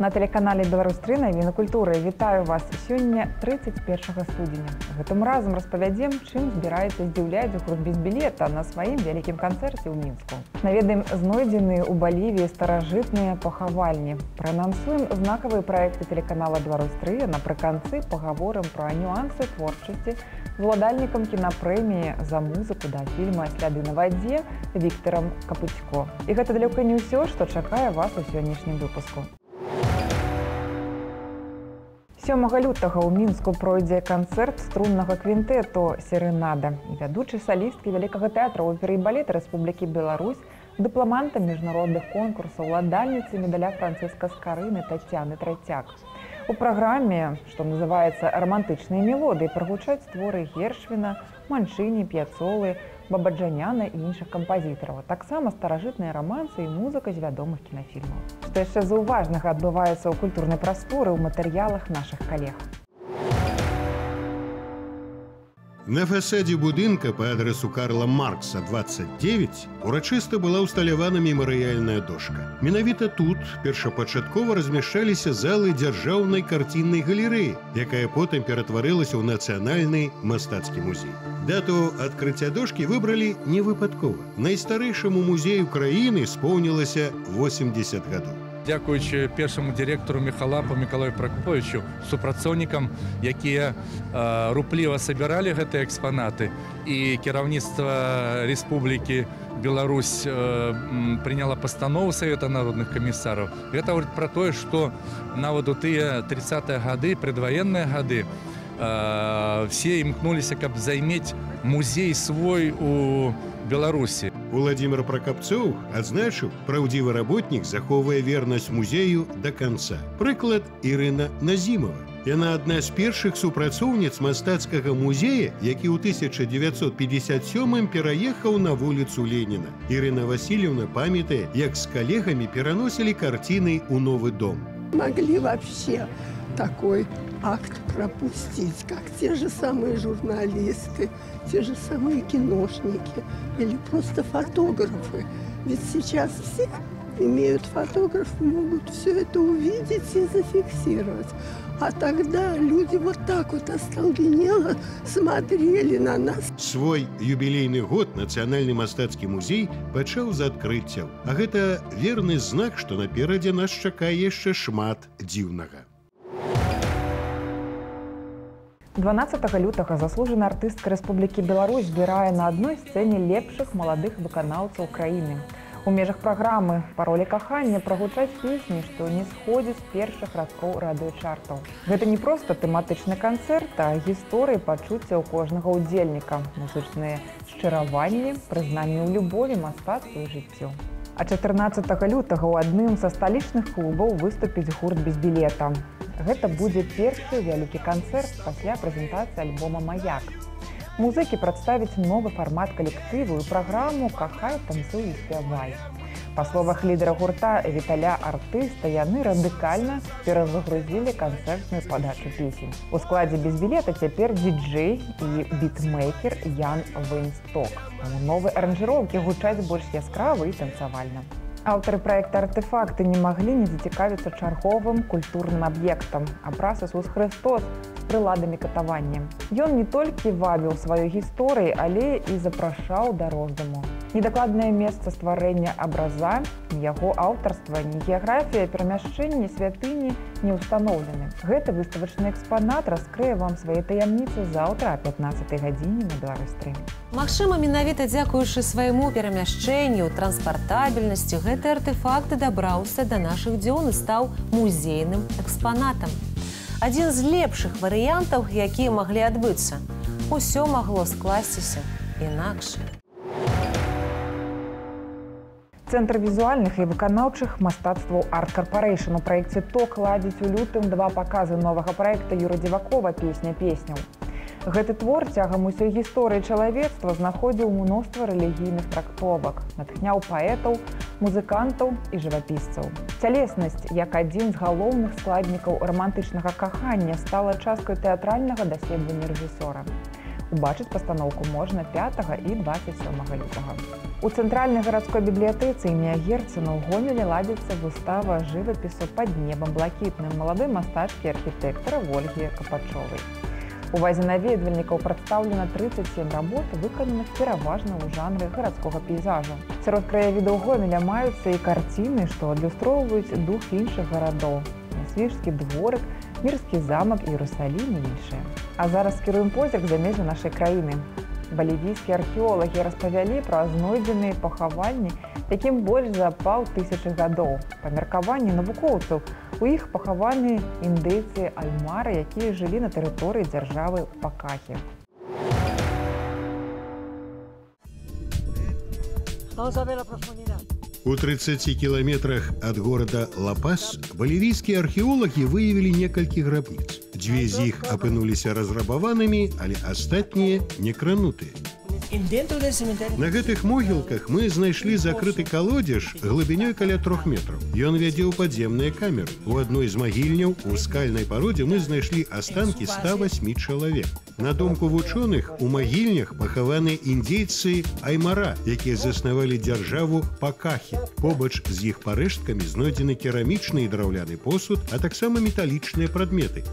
На тэлеканале «Беларусь-3» навіны культуры. Вітаю вас сёння 31 студзеня. Гэтым разам распавядзем, чым збіраецца здзіўляць гурт без білета на сваім вялікім канцэрце ў Мінску. Наведаем знойдзеныя ў Балівіі старажытныя пахавальні. Праанансуем знакавыя праекты тэлеканала «Беларусь-3», а напрыканцы пагаворым пра нюансы творчасці з уладальнікам кінапрэміі за музыку да фільма «Сляды на вадзе» Віктарам Капыцько. І гэта далёка не ўсё, што чакае вас у сённяшнім выпуску. 7 лютага ў Мінску пройдзе канцэрт струннага квінтэту «Серэнада» і вядучай салісткі Вялікага тэатра оперы і балета Рэспублікі Беларусь, дыпламанта міжнародных конкурсаў, уладальніцы медаля Францыска Скарыны Таццяны Трацяк. У праграме, што называецца «Рамантычныя мелодыі», прагучаць творы Гершвіна, Манчыні, П'яцолы, Бабаджаняна і іншых кампазітараў. Таксама старажытныя рамансы і музыка з вядомых кінафільмаў. Што яшчэ заўважнага адбываецца ў культурнай прасторы ў матэрыялах нашых калег. На фасадзе будынка па адресу Карла Маркса, 29, урачыста была ўсталявана мемарыяльная дошка. Менавіта тут першапачаткова размяшчаліся залы дзяржаўнай карціннай галерэі, якая потым ператварылася ў нацыянальны мастацкі музей. Дату адкрыцця дошкі выбралі невыпадкова. Найстарэйшаму музею краіны споўнілася 80 гадоў. Дзякуючы першаму дырэктару Міхалапу Мікалаю Пракоповичу, супрацоўнікам, якія рупліва сабіралі гэтыя экспанаты, і кіраўніцтва Рэспублікі Беларусь прыняла пастанову Савета народных камісараў. Гэта гаворыць пра тое, што нават у тыя 30-е гады, предваенныя гады, все імкнуліся, каб займець музей свой у Беларусі. Владимир Прокопцов адзначыў, праўдзівы работнік захоўвае вернасць музею да канца. Прыклад Ірына Назімова. Яна адна з першых супрацоўніц мастацкага музея, які ў 1957 пераехаў на вуліцу Леніна. Ірына Васильевна памятае, як з калегамі пераносілі карціны ў новы дом. Могли вообще такой акт пропустить, как те же самые журналисты, те же самые киношники или просто фотографы. Ведь сейчас все имеют фотографы, могут все это увидеть и зафиксировать. А тогда люди вот так вот остолбенело смотрели на нас. Свой юбілейны год Нацыянальны мастацкі музей пачаў з адкрыццяў. А гэта верны знак, што наперадзе нас чакае яшчэ шмат дзіўнага. 12 лютага заслужаны артыстка Рэспублікі Беларусь збірае на адной сцэне лепшых маладых выканаўцаў краіны. У межах праграмы «Па ролі кахання» прагучаць песні, што не сходзяць з першых радкоў радыёчартаў. Гэта не проста тэматычны канцэрт, а гісторыі пачуццяў кожнага ўдзельніка, музычныя шчыраванні, прызнанні ў любові, мастацтву і жыццю. А 14 лютага ў адным са сталічных клубаў выступіць гурт без білета. Гэта будзе першы вялікі канцэрт пасля прэзентацыі альбома «Маяк». Музыкі прадставяць новы фармат калектыву і праграму «Кахай, танцуй і спявай». Па словах лідара гурта Віталя Артыста, яны радыкальна перазагрузілі канцэртную падачу песень. У складзе без білета цяпер діджэй і бітмейкер Ян Вейнсток. У новай аранжыроўкі гучаць больш яскрава і танцавальна. Аўтары праекта «Артефакты» не маглі не зацікавіцца чарговым культурным аб'ектам – абраз Ісус Христос з прыладамі катавання. Ён не толькі вабіў сваёй гісторыі, але і запрашаў да роздуму. Недакладнае месца стварэння абраза, ні яго аўтарства, ні геаграфія перамяшчэння святыні не ўстаноўлены. Гэты выставачны экспанат раскрые вам свае таямніцы заўтра о 15 гадзіне на «Беларусь-3». Магчыма, менавіта дзякуючы свайму перамяшчэнню, транспартабельнасці, гэты артефакт дабраўся да нашых дзён і стаў музейным экспанатам. Адзін з лепшых варыянтаў, якія маглі адбыцца. Усё магло скласціся інакш. Цэнтр візуальных і выканаўчых мастацтваў «Арт Корпорэйшн» у праекце «Ток» ладзіць у лютым 2 паказы новага праекта Юры Дзівакова «Песня песняў». Гэты твор цягам усёй гісторыі чалавецтва знаходзіў мноства рэлігійных трактовак, натхняў паэтаў, музыкантаў і жывапісцаў. Цялеснасць, як адзін з галоўных складнікаў рамантычнага кахання, стала часткай тэатральнага даследавання рэжысёра. Убачыць пастаноўку можна 5 і 27 лютага. У цэнтральнай гарадской бібліятэцы імя Герцена ў Гомелі ладзіцца выстава жывапісу «Пад небам блакітным» маладой мастачкі і архітэктара Ольгі Капачовай. У увазе наведвальнікаў прадстаўлена 37 работ, выкананых пераважна ў жанры гарадскога пейзажу. Сярод краявідаў Гомеля маюцца і карціны, што адлюстроўваюць дух іншых гарадоў. Нясвіжскі дворык, Мірскі замак, Іерусалім і іншыя. А зараз скіруем позірк за межы нашай краіны. Балівійскія археолагі распавялі пра знойдзеныя пахаванні, якім больш за 500 гадоў. Па меркаванні навукоўцаў, у іх пахаваны індейцы аймары, якія жылі на тэрыторыі дзяржавы Пакахі. У 30 километрах от города Ла-Пас балівійскія археолаги выявили некалькі гробниц. Две з іх апынуліся разрабаванымі, але астатнія некранутыя. На гэтых могілках мы знайшлі закрыты калодзеж глыбінёй каля 3 метраў. Ён вядзе ў падземныя камеры. У адной з магільняў у скальнай пародзе мы знайшлі астанкі 108 чалавек. На думку вучоных, у магільнях пахаваны індзейцы Аймара, якія заснавалі дзяржаву Пакахі. Побач з іх парэшткамі знойдзены керамічны і драўляны посуд, а таксама металічныя прадметы.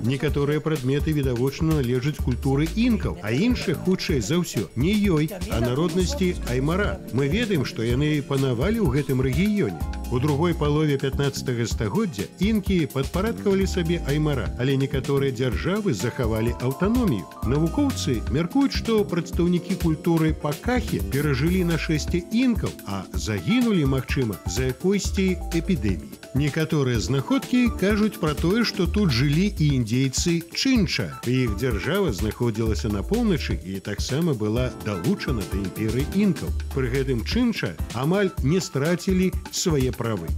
Некаторыя прадметы відавочна належаць культуры інкаў, а іншыя, хутчэй за ўсё, не ёй, а народнасці Аймара. Мы ведаем, што яны панавалі ў гэтым рэгіёне. У другой палове 15 стагоддзя інкі падпарадкавалі сабе Аймара, але некаторыя дзяржавы захавалі аўтаномію. Навукоўцы мяркуюць, што прадстаўнікі культуры Пакахі перажылі нашэсце інкаў, а загінулі, магчыма, за якойсьці эпідэміі. Некаторыя знаходкі кажуць пра тое, што тут жылі і індзейцы Чынча. Іх дзяржава знаходзілася на поўначы і таксама была далучана да імперыі інкаў. Пры гэтым Чынча амаль не страцілі свае правы.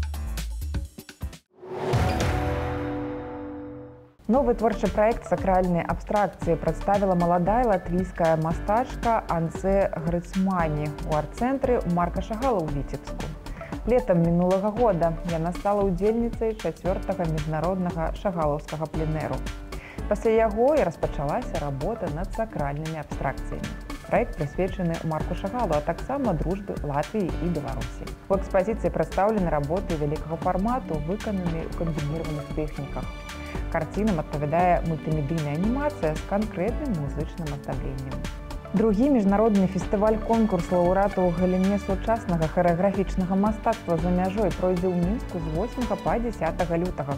Новы творчы праект сакральнай абстракцыі прадставіла маладая латвійская мастачка Анце Грыцмані у арт-цэнтры Марка Шагала ў Віцебску. Летам мінулага года яна стала ўдзельніцай 4-го міжнароднага шагалаўскага пленэру. Пасля яго і распачалася работа над сакральнымі абстракцыямі. Праект прысвечаны Марку Шагалу, а таксама дружбы Латвіі і Беларусі. У экспазіцыі прадстаўлены работы вялікага фармату, выкананыя ў камбініраваных тэхніках. Карцінам адпавядае мультымедыйная анімацыя з канкрэтным музычным аздабленнем. Другі міжнародны фестываль-конкурс лаўрэатаў у галіне сучаснага харэаграфічнага мастацтва за мяжой пройдзе ў Мінску з 8 па 10 лютага.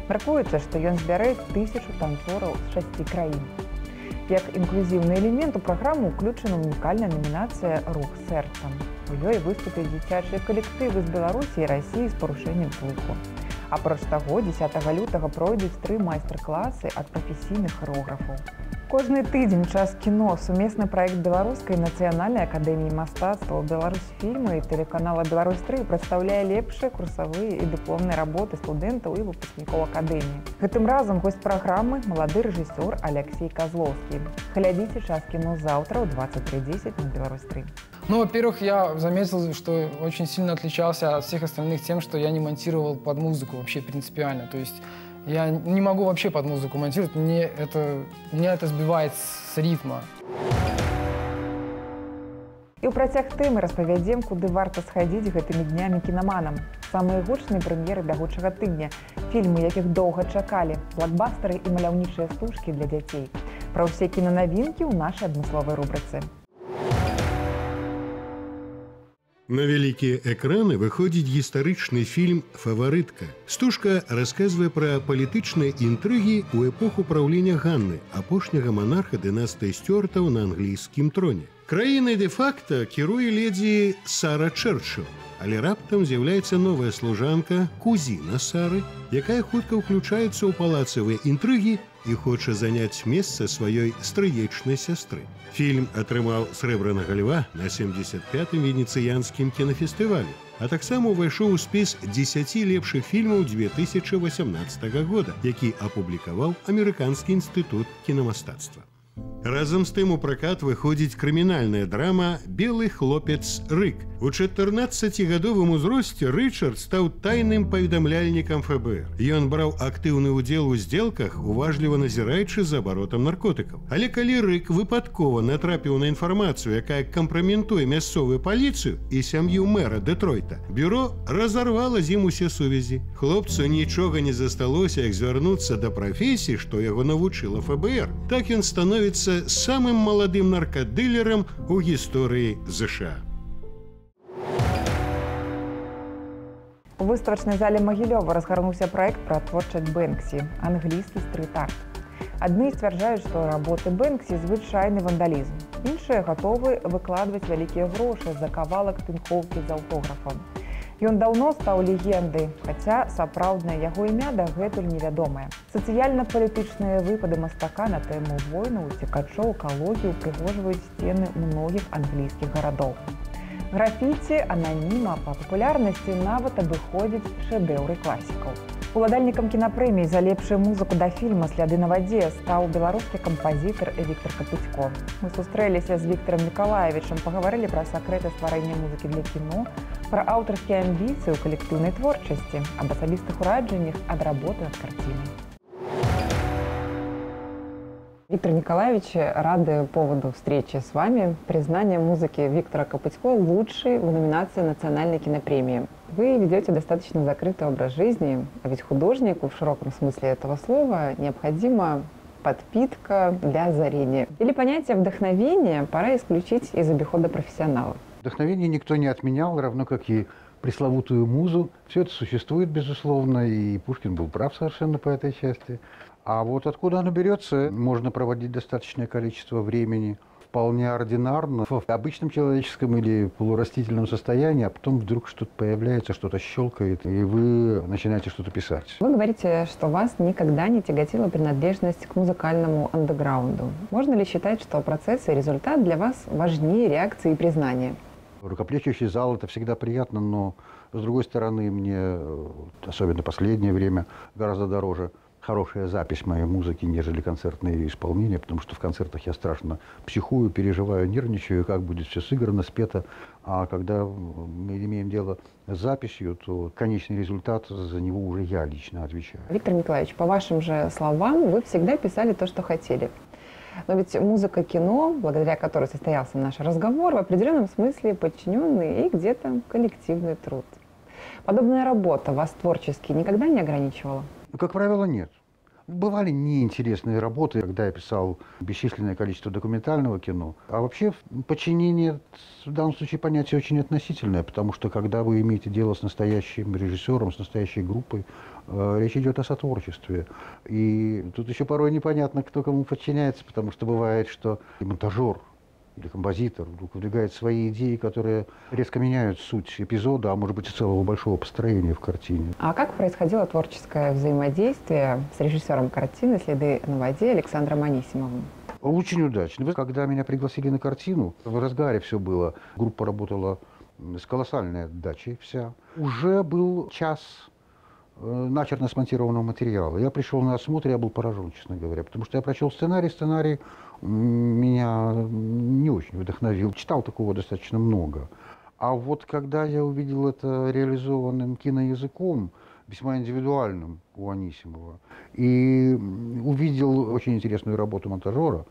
Мяркуецца, што ён збярэ 1000 танцораў з 6 краін. Як інклюзіўны элемент у праграму ўключана унікальная намінацыя «Рух сэрцам». У ёй выступяць дзіцячыя калектывы з Беларусі і Расіі з парушэннем слыху. Апроч таго, 10 лютага пройдуць 3 майстар-класы ад прафесійных хореографаў. Кожны тыдзень час кіно, сумесны праект Беларускай нацыянальнай акадэміі мастацтва, Беларусьфільму і тэлеканала «Беларусь-3» прадстаўляе лепшыя курсавыя і дыпломныя работы студэнтаў і выпускнікоў акадэміі. Гэтым разам госць праграмы малады рэжысёр Алексей Козловскі. Глядзіце час кіно заўтра ў 23:10 на «Беларусь-3». Ну, во-первых, я заметил, что очень сильно отличался от всех остальных тем, что я не монтировал под музыку вообще принципиально. То есть я не могу вообще под музыку монтировать, меня это сбивает с ритма. І ў працяг тэмы распавядзем, куды варта схадзіць гэтымі днямі кінаманам. Самыя гучныя прэм'еры бягучага тыдня, фільмы, якіх доўга чакалі, блакбастары і маляўнічыя стужкі для дзяцей. Пра ўсе кінанавінкі ў нашай адмысловай рубрыцы. На вялікія экраны выходзіць гістарычны фільм «Фаварытка». Стужка расказвае пра палітычныя інтрыгі ў эпоху праўлення Ганны, апошняга монарха дынастыі Стюартаў на англійскім троне. Краінай дэ-факта кіруе ледзі Сара Чэрчыл, але раптам з'яўляецца новая служанка, кузіна Сары, якая хутка ўключаецца ў палацавыя інтрыгі і хоча заняць месца сваёй стрыечнай сястры. Фільм атрымаў срэбранага льва на 75-м венецыянскім кінафестывалі, а таксама ўвайшоў у спіс 10 лепшых фільмаў 2018 года, які апублікаваў Амерыканскі інстытут кінамастацтва. Разам з тым у пракат выходзіць крымінальная драма «Белы хлопец Рык». У 14-гадовым узросце Рычард стаў тайным паведамляльнікам ФБР. Ён браў актыўны ўдзел у здзелках, уважліва назіраючы за абаротам наркотыкаў. Але калі Рык выпадкова натрапіў на інфармацыю, якая кампраментуе мясцовую паліцыю і сям'ю мэра Дэтройта, бюро разарвала з ім усе сувязі. Хлопцу нічога не засталося, як звярнуцца да прафесіі, што яго навучыла ФБР. Так ён становіцца самым маладым наркадылерам у гісторыі ЗША. У выставачнай зале Магілёва разгарнуўся праект пра творчасць Бэнксі – англійскі стрит-арт. Адны сцвярджаюць, што работы Бэнксі – звычайны вандалізм. Іншыя гатовы выкладваць вялікія грошы за кавалак тынкоўкі з аўтографам. Ён даўно стаў легендай, хаця сапраўднае яго імя дагэтуль невядомае. Сацыяльна-палітычныя выпады мастака на тэму войнаў, уцекачоў, экалогію упрыгожваюць сцены многіх англійскіх гарадоў. Графіці, ананіма, па папулярнасці нават абыходзяць шэдэўры класікаў. Уладальнікам кінапрэміі за лепшую музыку да фільма «Сляды на вадзе» стаў беларускі кампазітар Віктор Капыцько. Мы сустрэліся з Віктарам Мікалаевічам, пагаварылі пра сакрэты стварэння музыкі для кіно, пра аўтарскія амбіцыі ў калектыўнай творчасці, аб асабістых уражаннях ад работы над карцінай. Виктор Николаевич, рады поводу встречи с вами. Признание музыки Виктора Капыцько лучший в номинации Национальной кинопремии. Вы ведете достаточно закрытый образ жизни, а ведь художнику в широком смысле этого слова необходима подпитка для озарения. Или понятие вдохновения пора исключить из обихода профессионалов. Вдохновение никто не отменял, равно как и пресловутую музу. Все это существует, безусловно, и Пушкин был прав совершенно по этой части. А вот откуда оно берется, можно проводить достаточное количество времени вполне ординарно, в обычном человеческом или полурастительном состоянии, а потом вдруг что-то появляется, что-то щелкает, и вы начинаете что-то писать. Вы говорите, что вас никогда не тяготила принадлежность к музыкальному андеграунду. Можно ли считать, что процесс и результат для вас важнее реакции и признания? Рукоплещущий зал – это всегда приятно, но, с другой стороны, мне, особенно последнее время, гораздо дороже хорошая запись моей музыки, нежели концертное ее исполнение, потому что в концертах я страшно психую, переживаю, нервничаю, как будет все сыграно, спето. А когда мы имеем дело с записью, то конечный результат, за него уже я лично отвечаю. Виктор Николаевич, по вашим же словам, вы всегда писали то, что хотели. Но ведь музыка кино, благодаря которой состоялся наш разговор, в определенном смысле подчиненный и где-то коллективный труд. Подобная работа вас творчески никогда не ограничивала? Как правило, нет. Бывали неинтересные работы, когда я писал бесчисленное количество документального кино. А вообще подчинение в данном случае понятие очень относительное, потому что когда вы имеете дело с настоящим режиссером, с настоящей группой, речь идет о сотворчестве. И тут еще порой непонятно, кто кому подчиняется, потому что бывает, что монтажер или композитор вдруг выдвигает свои идеи, которые резко меняют суть эпизода, а может быть и целого большого построения в картине. А как происходило творческое взаимодействие с режиссером картины «Следы на воде» Александром Анисимовым? Очень удачно. Когда меня пригласили на картину, в разгаре все было. Группа работала с колоссальной отдачей вся. Уже был час начерно смонтированного материала. Я пришел на осмотр, я был поражен, честно говоря, потому что я прочел сценарий меня не очень вдохновил. Читал такого достаточно много. А вот когда я увидел это реализованным киноязыком, весьма индивидуальным у Анисимова, и увидел очень интересную работу монтажера,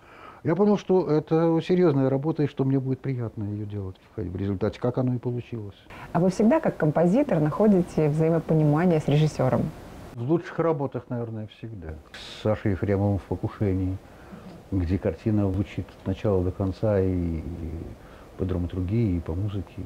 я понял, что это серьезная работа, и что мне будет приятно ее делать в результате, как оно и получилось. А вы всегда, как композитор, находите взаимопонимание с режиссером? В лучших работах, наверное, всегда. С Сашей Ефремовым в «Покушении», где картина звучит от начала до конца и по драматургии, и по музыке.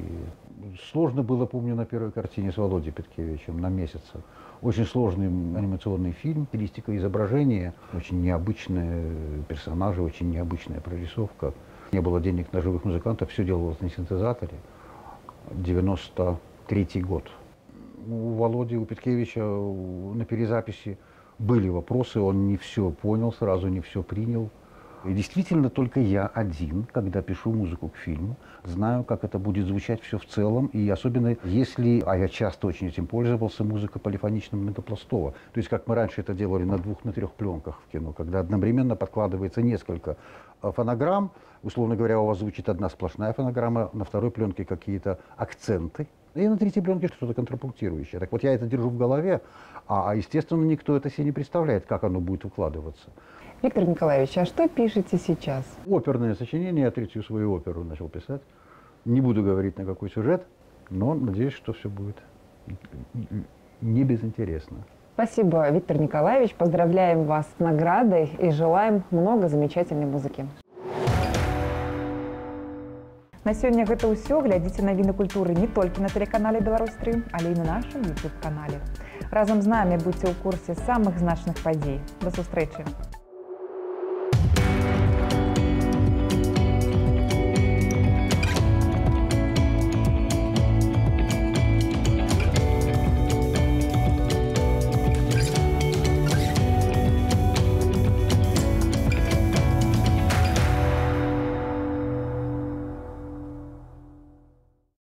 Сложно было, помню, на первой картине с Володей Петкевичем «На месяце». Очень сложный анимационный фильм, стилистика изображения, очень необычные персонажи, очень необычная прорисовка. Не было денег на живых музыкантов, все делалось на синтезаторе. 93-й год. У Володи, у Петкевича на перезаписи были вопросы, он не все понял, сразу не все принял. И действительно, только я один, когда пишу музыку к фильму, знаю, как это будет звучать все в целом, и особенно если, а я часто очень этим пользовался, музыка полифонично-многопластова. То есть, как мы раньше это делали на 2, на 3 пленках в кино, когда одновременно подкладывается несколько фонограмм, условно говоря, у вас звучит одна сплошная фонограмма, на второй пленке какие-то акценты, и на третьей пленке что-то контрапунктирующее. Так вот, я это держу в голове, естественно, никто это себе не представляет, как оно будет укладываться. Виктор Николаевич, а что пишете сейчас? Оперное сочинение, я третью свою оперу начал писать. Не буду говорить, на какой сюжет, но надеюсь, что все будет не безинтересно. Спасибо, Виктор Николаевич. Поздравляем вас с наградой и желаем много замечательной музыки. На сегодня это ўсё. Глядзіце навіны культуры не толькі на тэлеканале Беларусь-3, але і на нашым YouTube-канале. Разам з намі будьце ў курсе самых значных падзей. До сустрэчы!